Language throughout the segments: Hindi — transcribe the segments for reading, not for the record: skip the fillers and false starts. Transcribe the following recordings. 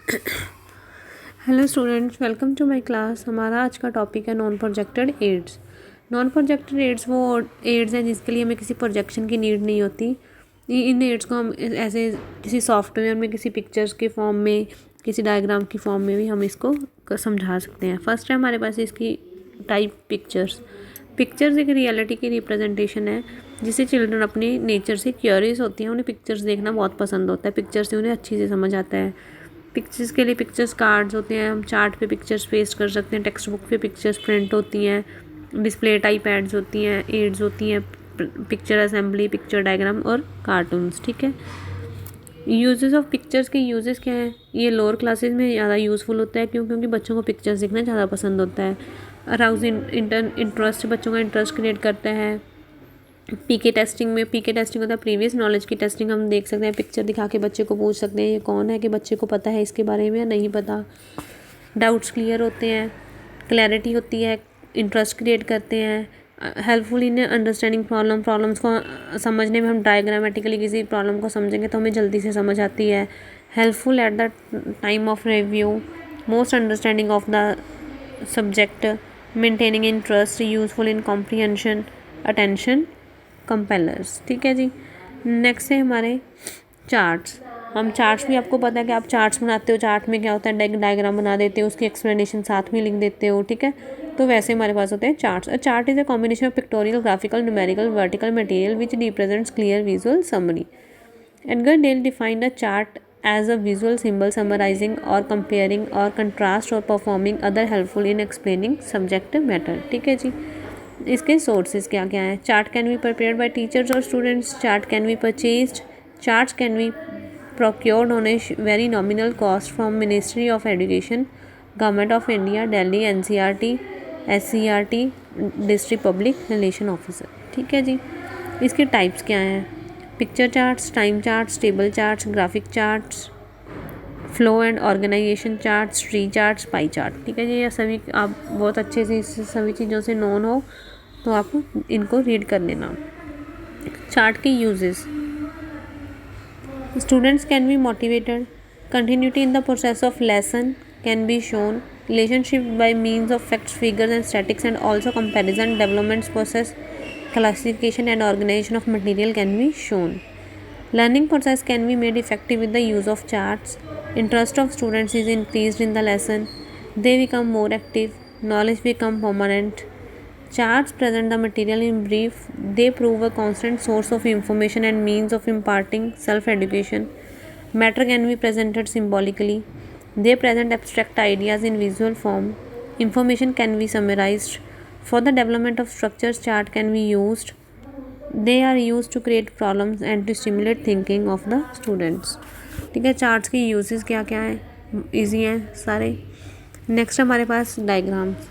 Hello students, welcome to my class. हमारा आज का टॉपिक है non projected aids. Non projected aids वो एड्स हैं जिसके लिए हमें किसी प्रोजेक्शन की नीड नहीं होती। इन एड्स को हम ऐसे किसी सॉफ्टवेयर में, किसी पिक्चर्स के फॉर्म में, किसी डायग्राम की फॉर्म में भी हम इसको समझा सकते हैं। फर्स्ट है हमारे पास इसकी टाइप पिक्चर्स। पिक्चर्स एक रियलिटी की रिप्रेजेंटेशन है जिसे चिल्ड्रन अपनी नेचर से क्यूरियस होती हैं। उन्हें पिक्चर्स देखना बहुत पसंद होता है, पिक्चर्स से उन्हें अच्छी से समझ आता है। पिक्चर्स के लिए पिक्चर्स कार्ड्स होते हैं, हम चार्ट पे पिक्चर्स पेस्ट कर सकते हैं, टेक्स्ट बुक पे पिक्चर्स प्रिंट होती हैं, डिस्प्ले टाइप एड्स होती हैं, एड्स होती हैं, पिक्चर असेंबली, पिक्चर डायग्राम और कार्टून्स। ठीक है, यूजेस ऑफ पिक्चर्स के यूजेस क्या हैं? ये लोअर क्लासेस में ज़्यादा यूज़फुल होता है क्योंकि बच्चों को पिक्चर्स देखना ज़्यादा पसंद होता है। अराउज इंटरेस्ट, बच्चों का इंटरेस्ट क्रिएट करता है। पीके टेस्टिंग में, पीके टेस्टिंग होता है प्रीवियस नॉलेज की टेस्टिंग। हम देख सकते हैं, पिक्चर दिखा के बच्चे को पूछ सकते हैं ये कौन है, कि बच्चे को पता है इसके बारे में या नहीं पता। डाउट्स क्लियर होते हैं, क्लैरिटी होती है, इंटरेस्ट क्रिएट करते हैं। हेल्पफुल इन अंडरस्टैंडिंग प्रॉब्लम्स को समझने में, हम डायग्रामेटिकली किसी प्रॉब्लम को समझेंगे तो हमें जल्दी से समझ आती है। Helpful at the time of review, most understanding of the subject, maintaining interest, useful in comprehension, attention, compellers. ठीक है जी। नेक्स्ट है हमारे चार्ट्स। हम चार्ट्स भी, आपको पता है कि आप चार्ट्स बनाते हो, चार्ट में क्या होता है, डायग्राम बना देते हो, उसकी एक्सप्लेनेशन साथ में लिख देते हो। ठीक है, तो वैसे हमारे पास होते हैं charts. A chart is a combination of pictorial, graphical, numerical, vertical material which represents clear visual summary. Edgar Dale defined a chart as a visual symbol summarizing or comparing or contrast or performing other helpful in explaining subject matter। ठीक है जी। इसके सोर्सेज क्या क्या हैं? Chart can be prepared by teachers और students, chart can be purchased, charts can be procured on a very nominal cost from Ministry of Education, Government of India, Delhi, NCERT, SCERT, District Public Relation Officer। ठीक है जी। इसके टाइप्स क्या हैं? Picture charts, time charts, table charts, graphic charts, flow and organisation charts, tree charts, pie chart. ठीक है जी। ये सभी आप बहुत अच्छे से इस सभी चीज़ों से नोन हो तो आप इनको रीड कर लेना। चार्ट के uses: students can be motivated, continuity in the process of lesson can be shown, relationship by means of facts, figures and statics and also comparison, development process, classification and organization of material can be shown. Learning process can be made effective with the use of charts. Interest of students is increased in the lesson. They become more active. Knowledge become permanent. Charts present the material in brief. They prove a constant source of information and means of imparting self-education. Matter can be presented symbolically. They present abstract ideas in visual form. Information can be summarized. For the development of structures, chart can be used. They are used to create problems and to stimulate thinking of the students। ठीक है, चार्ट्स के यूजेस क्या क्या हैं? इजी हैं सारे। नेक्स्ट हमारे पास डायग्राम्स।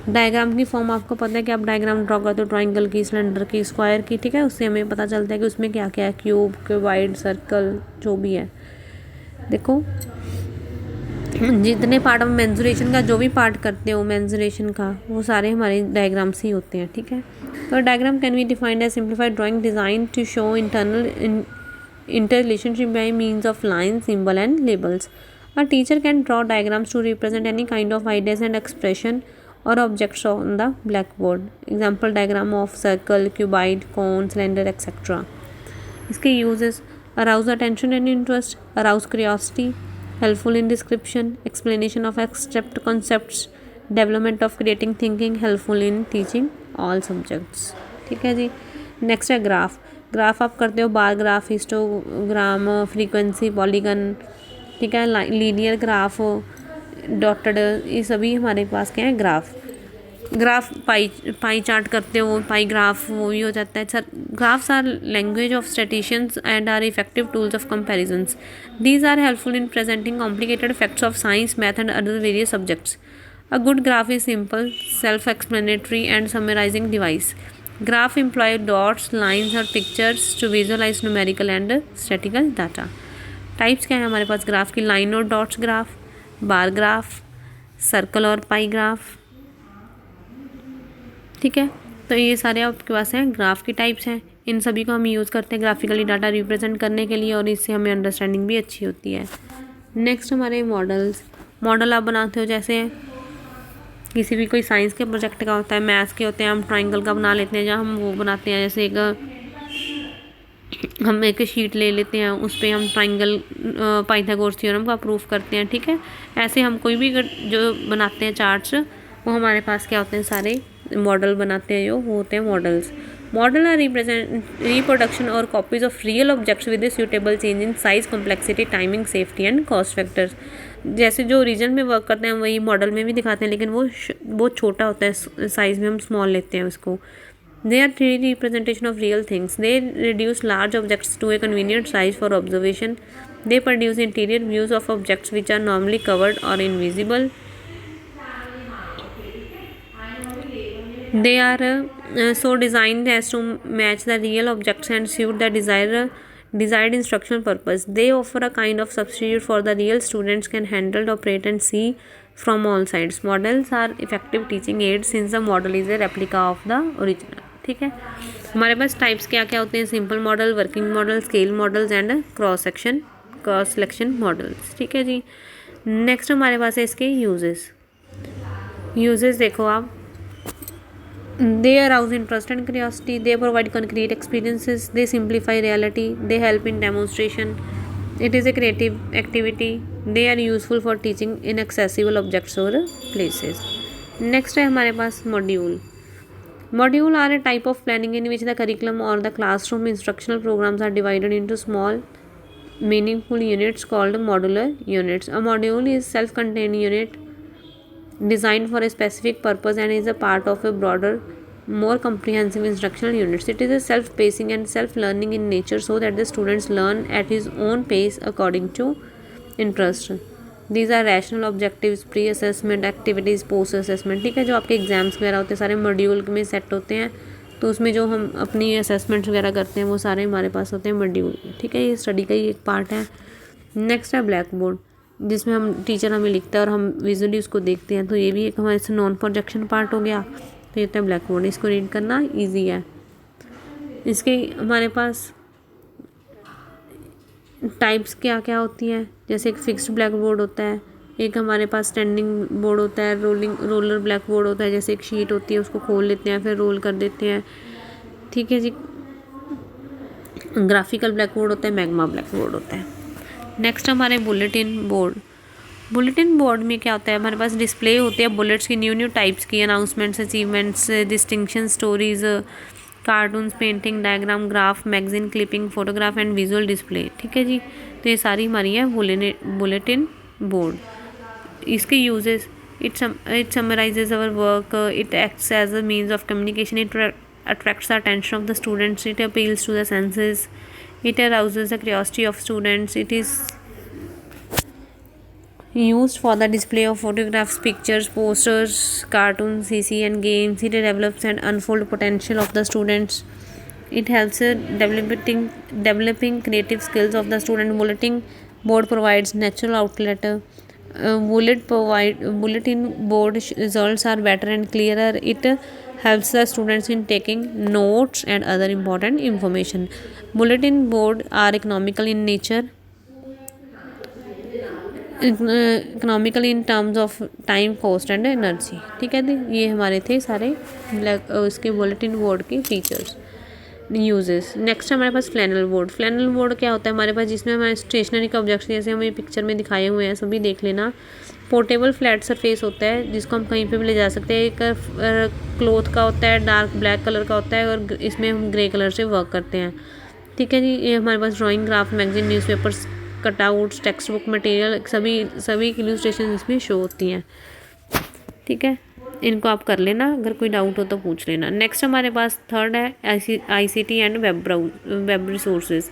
डायग्राम की फॉर्म आपको पता है कि आप डायग्राम ड्रॉ करते हो ट्राइंगल की, सिलेंडर की, स्क्वायर की। ठीक है, उससे हमें पता चलता है कि उसमें क्या क्या है, क्यूब, क्यूबाइड, सर्कल, जो भी है। देखो, जितने पार्ट हम मेंसुरेशन का जो भी पार्ट करते हो मेंसुरेशन का, वो सारे हमारे डायग्राम्स ही होते हैं। ठीक है, तो diagram can be defined as simplified drawing design to show internal inter relationship by means of line, symbol and labels. A teacher can draw diagrams to represent any kind of ideas and expression और objects on the black board. Example diagram of circle, cuboid, cone, cylinder etcetera. इसके uses: arouse attention and interest, arouse curiosity, helpful in description, explanation of abstract concepts, development of creating thinking, helpful in teaching all subjects। ठीक है जी। नेक्स्ट है ग्राफ। ग्राफ आप करते हो, bar graph, histogram, frequency, polygon. ठीक है, लीनियर ग्राफ, डॉटेड, ये सभी हमारे पास क्या है? ग्राफ। ग्राफ पाई चार्ट करते हो, पाई ग्राफ वो भी हो जाता है। Sir, graphs are language of statisticians and are effective tools of comparisons. These are helpful in presenting complicated facts of science, math and other various subjects. A good graph is simple, self explanatory and summarising device. Graph employ dots, lines और pictures to visualise numerical and statical data. Types क्या है हमारे पास ग्राफ की? लाइन और dots graph, bar graph, circle और पाई ग्राफ। ठीक है, तो ये सारे आपके पास हैं ग्राफ की टाइप्स हैं। इन सभी को हम यूज़ करते हैं ग्राफिकली डाटा रिप्रेजेंट करने के लिए और इससे हमें अंडरस्टैंडिंग भी अच्छी होती है। नेक्स्ट हमारे मॉडल्स। मॉडल आप बनाते हो, जैसे किसी भी कोई साइंस के प्रोजेक्ट का होता है, मैथ्स के होते हैं, हम ट्राइंगल का बना लेते हैं, जहाँ हम वो बनाते हैं, जैसे हम एक शीट ले लेते हैं, उस पर हम ट्राइंगल पाइथागोरस थ्योरम का प्रूफ करते हैं। ठीक है, ऐसे हम कोई भी जो बनाते हैं चार्ट्स, वो हमारे पास क्या होते हैं, सारे मॉडल बनाते हैं, जो वो होते हैं मॉडल्स। मॉडल आर रिप्रोडक्शन और copies of real objects with a suitable change in size, complexity, timing, safety and cost factors. जैसे जो रीजन में वर्क करते हैं वही मॉडल में भी दिखाते हैं, लेकिन वो बहुत छोटा होता है, साइज़ में हम स्मॉल लेते हैं उसको। They are 3D representation of real things. They reduce large objects to a convenient size for observation. They produce interior views of objects which are normally covered or invisible. They are so designed as to match the real objects and suit the desired instructional purpose. They offer a kind of substitute for the real students can handle, operate, and see from all sides. Models are effective teaching aids since the model is a replica of the original. ठीक है, हमारे पास टाइप्स क्या क्या होते हैं, simple model, working model, scale models and cross selection models. ठीक है जी। नेक्स्ट हमारे पास है इसके यूजेस देखो आप। They arouse interest and curiosity, they provide concrete experiences, they simplify reality, they help in demonstration, it is a creative activity, they are useful for teaching in accessible objects और प्लेसेस। नेक्स्ट है हमारे पास module. Module are a type of planning in which the curriculum or the classroom instructional programs are divided into small, meaningful units called modular units. A module is self-contained unit designed for a specific purpose and is a part of a broader, more comprehensive instructional units. It is a self-pacing and self-learning in nature so that the students learn at his own pace according to interest. These are rational objectives, pre assessment activities, post assessment. ठीक है, जो आपके एग्जाम्स वगैरह होते हैं सारे मॉड्यूल में सेट होते हैं, तो उसमें जो हम अपनी असेसमेंट्स वगैरह करते हैं वो सारे हमारे पास होते हैं मॉड्यूल। ठीक है, ये स्टडी का ही एक पार्ट है। नेक्स्ट है ब्लैक बोर्ड, जिसमें हम टीचर हमें लिखता है और हम विजुअली उसको देखते हैं, तो ये भी एक हमारे से नॉन प्रोजेक्शन पार्ट हो गया। तो ये होता है ब्लैक बोर्ड, इसको रीड करना ईजी है। इसके हमारे पास टाइप्स क्या क्या होती हैं, जैसे एक फिक्स्ड ब्लैक बोर्ड होता है, एक हमारे पास स्टैंडिंग बोर्ड होता है, रोलर ब्लैक बोर्ड होता है, जैसे एक शीट होती है उसको खोल लेते हैं फिर रोल कर देते हैं। ठीक है जी। ग्राफिकल ब्लैक बोर्ड होता है, मैग्मा ब्लैक बोर्ड होता है। नेक्स्ट हमारे बुलेटिन बोर्ड। बुलेटिन बोर्ड में क्या होता है, हमारे पास डिस्प्ले होते हैं बुलेट्स की, न्यू टाइप्स की, announcements, achievements, distinction, stories, cartoons, painting, diagram, graph, magazine clipping, photograph and visual display. ठीक है जी, तो ये सारी हमारी है बुलेटिन बोर्ड। इसके uses, it summarises our work, it acts as a means of communication, it attracts the attention of the students, it appeals to the senses, it arouses the curiosity of students, it is used for the display of photographs, pictures, posters, cartoons, CC and games, it develops and unfold potential of the students, it helps developing creative skills of the student. Bulletin board provides natural outlet. Bulletin board results are better and clearer. It helps the students in taking notes and other important information. Bulletin board are economical in nature, economical in terms of time, cost and energy. ठीक है, ये हमारे थे सारे इसके बुलेटिन बोर्ड के फीचर्स, यूजेस। नेक्स्ट हमारे पास फ्लैनल बोर्ड। फ्लैनल बोर्ड क्या होता है हमारे पास, जिसमें हमारे स्टेशनरी के ऑब्जेक्ट्स जैसे हमें पिक्चर में दिखाए हुए हैं सभी देख लेना। पोर्टेबल फ्लैट सरफेस होता है जिसको हम कहीं पे भी ले जा सकते हैं। एक क्लोथ का होता है, डार्क ब्लैक कलर का होता है, और इसमें हम ग्रे कलर से वर्क करते हैं। ठीक है जी, ये हमारे पास drawing, graph, magazine, newspapers, cutouts, text book material, सभी इलस्ट्रेशन इसमें शो होती हैं। ठीक है, इनको आप कर लेना, अगर कोई डाउट हो तो पूछ लेना। नेक्स्ट हमारे पास थर्ड है ICT and web resources.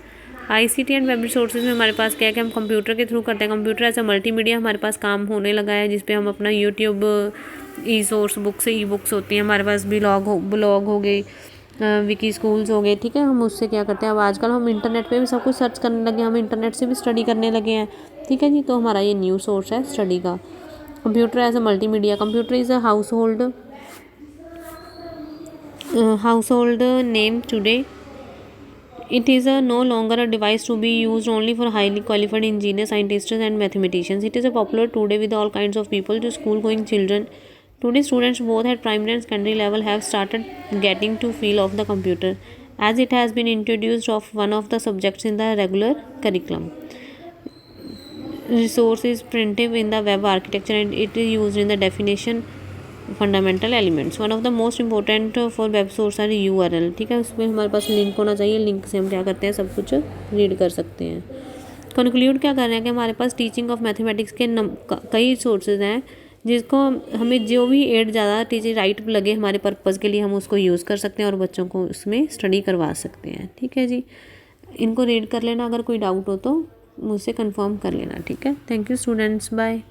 ICT and web resources में हमारे पास क्या है कि हम कंप्यूटर के थ्रू करते हैं। कंप्यूटर ऐसा मल्टीमीडिया हमारे पास काम होने लगा है, जिसपे हम अपना यूट्यूब, ई-सोर्स बुक्स, ई-बुक्स होती हैं हमारे पास, ब्लॉग हो गई, विकी स्कूल्स हो गए। ठीक है, हम उससे क्या करते हैं, अब आजकल हम इंटरनेट पे भी सब कुछ सर्च करने लगे हैं, हम इंटरनेट से भी स्टडी करने लगे हैं। ठीक है जी, तो हमारा ये न्यू सोर्स है स्टडी का। Computer as a multimedia. Computer is a household name today It is no longer a device to be used only for highly qualified engineers, scientists, and mathematicians. It is a popular today with all kinds of people, to school-going children. Today, students both at primary and secondary level have started getting to feel of the computer, as it has been introduced of one of the subjects in the regular curriculum. Resource is primitive in the web architecture, and it is used in the definition fundamental elements. One of the most important for web source are URL. ठीक है, उसमें हमारे पास लिंक होना चाहिए. लिंक से हम क्या करते हैं, सब कुछ रीड कर सकते हैं. कंक्लूड क्या कर रहे हैं कि हमारे पास टीचिंग ऑफ मैथमेटिक्स के कई सोर्सेज हैं, जिसको हमें जो भी एड ज़्यादा टीचिंग राइट लगे हमारे पर्पज़ के लिए, हम उसको यूज़ कर सकते हैं और बच्चों को उसमें स्टडी करवा सकते हैं. ठीक है जी, इनको रीड कर लेना. अगर कोई डाउट हो तो मुझसे कंफर्म कर लेना. ठीक है, थैंक यू स्टूडेंट्स, बाय.